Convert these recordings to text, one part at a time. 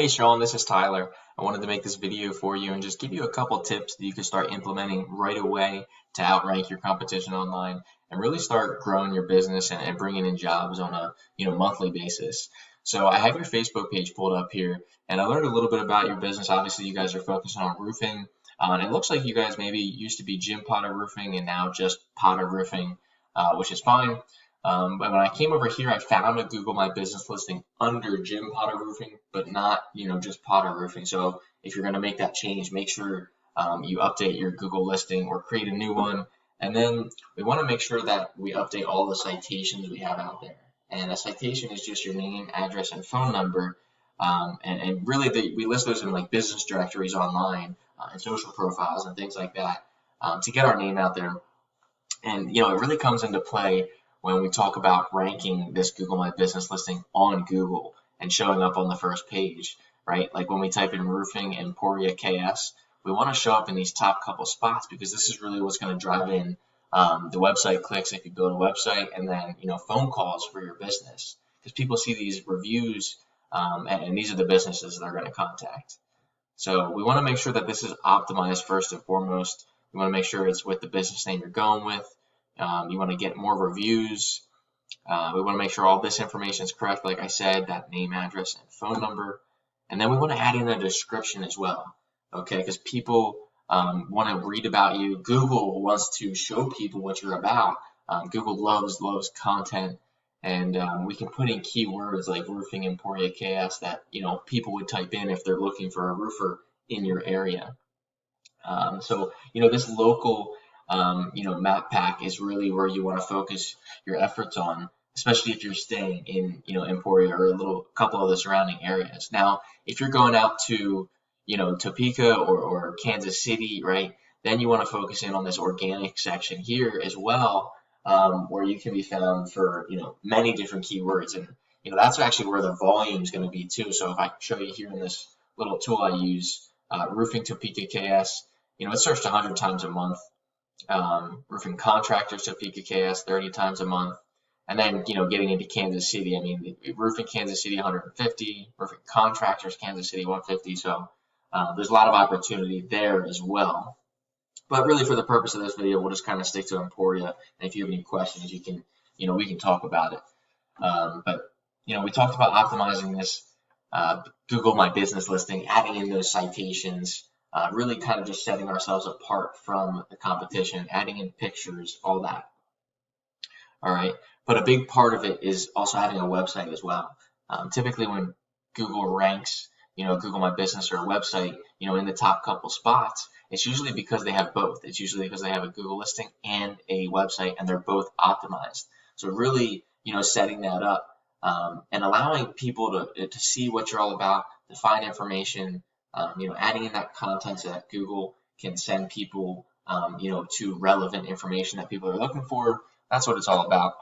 Hey Sean, this is Tyler. I wanted to make this video for you and just give you a couple tips that you can start implementing right away to outrank your competition online and really start growing your business and bringing in jobs on a monthly basis. So I have your Facebook page pulled up here, and I learned a little bit about your business. Obviously, you guys are focusing on roofing, and it looks like you guys maybe used to be Jim Potter Roofing and now just Potter Roofing, which is fine. But when I came over here, I found a Google My Business listing under Jim Potter Roofing, but not, just Potter Roofing. So if you're going to make that change, make sure you update your Google listing or create a new one. And then we want to make sure that we update all the citations we have out there. And a citation is just your name, address, and phone number. And really, we list those in like business directories online and social profiles and things like that to get our name out there. And, it really comes into play when we talk about ranking this Google My Business listing on Google and showing up on the first page, right? Like when we type in roofing Emporia KS, we want to show up in these top couple spots because this is really what's going to drive in the website clicks if you build a website, and then, phone calls for your business because people see these reviews and these are the businesses they're going to contact. So we want to make sure that this is optimized first and foremost. We want to make sure it's with the business name you're going with. You want to get more reviews. We want to make sure all this information is correct, like I said, that name, address, and phone number. And then we want to add in a description as well, okay? Because people want to read about you. Google wants to show people what you're about. Google loves content, and we can put in keywords like roofing Emporia KS that people would type in if they're looking for a roofer in your area. So this local map pack is really where you want to focus your efforts on, especially if you're staying in, Emporia or a couple of the surrounding areas. Now, if you're going out to, Topeka or Kansas City, right, then you want to focus in on this organic section here as well, where you can be found for, many different keywords. And, that's actually where the volume is going to be too. So if I show you here in this little tool I use, roofing Topeka KS, it's searched 100 times a month. Roofing Contractors Topeka KS 30 times a month, and then getting into Kansas City, I mean roofing Kansas City 150, roofing Contractors Kansas City 150. So there's a lot of opportunity there as well. But really, for the purpose of this video, we'll just kind of stick to Emporia. And if you have any questions, you can we can talk about it. But we talked about optimizing this Google My Business listing, adding in those citations. Really kind of just setting ourselves apart from the competition, adding in pictures, all that. All right. But a big part of it is also having a website as well. Typically when Google ranks, Google My Business or a website, in the top couple spots, it's usually because they have both. It's usually because they have a Google listing and a website, and they're both optimized. So really, setting that up and allowing people to see what you're all about, to find information, adding in that content so that Google can send people, to relevant information that people are looking for. That's what it's all about.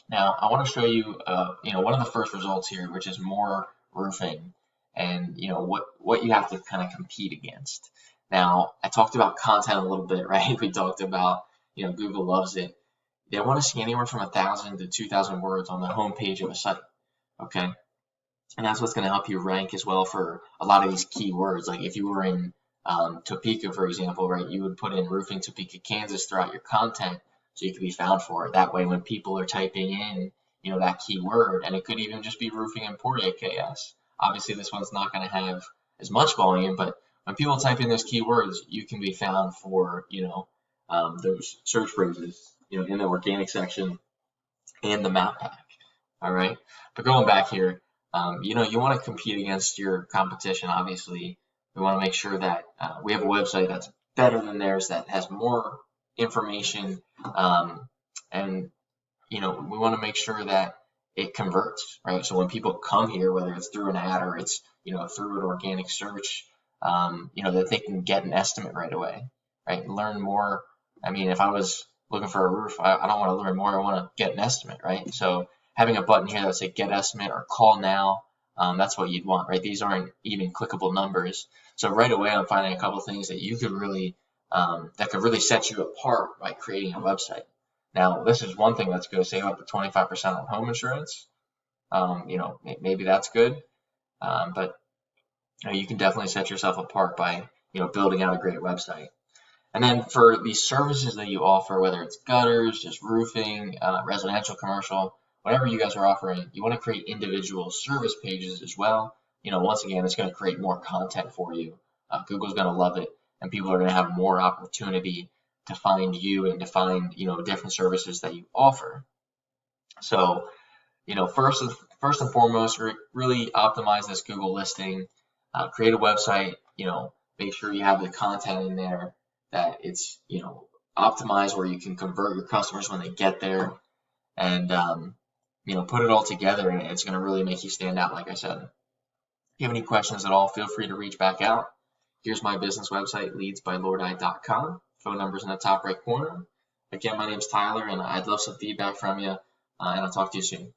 Now, I want to show you, one of the first results here, which is more roofing, and what you have to kind of compete against. Now, I talked about content a little bit, right? We talked about, Google loves it. They want to see anywhere from 1,000 to 2,000 words on the home page of a site, okay? And that's what's going to help you rank as well for a lot of these keywords. Like if you were in Topeka, for example, right, you would put in roofing Topeka, Kansas throughout your content so you could be found for it. That way, when people are typing in, that keyword, and it could even just be roofing Emporia KS. Obviously, this one's not going to have as much volume, but when people type in those keywords, you can be found for, those search phrases, in the organic section and the map pack. All right. But going back here, you want to compete against your competition, obviously. We want to make sure that we have a website that's better than theirs, that has more information, and, we want to make sure that it converts, right? So when people come here, whether it's through an ad or it's, through an organic search, that they can get an estimate right away, right? Learn more. I mean, if I was looking for a roof, I don't want to learn more. I want to get an estimate, right? So having a button here that says get estimate or call now, that's what you'd want, right? These aren't even clickable numbers. So right away, I'm finding a couple things that you could really, that could really set you apart by creating a website. Now, this is one thing that's going to save up to 25% on home insurance. Maybe that's good. But you can definitely set yourself apart by, building out a great website. And then for the services that you offer, whether it's gutters, just roofing, residential, commercial, whatever you guys are offering, you want to create individual service pages as well. Once again, it's going to create more content for you. Google's going to love it, and people are going to have more opportunity to find you and to find, different services that you offer. So, first and foremost, really optimize this Google listing. Create a website. Make sure you have the content in there that it's optimized where you can convert your customers when they get there, and put it all together, and it's going to really make you stand out. Like I said, if you have any questions at all, feel free to reach back out. Here's my business website, leadsbylordi.com. Phone number's in the top right corner. Again, my name's Tyler, and I'd love some feedback from you, and I'll talk to you soon.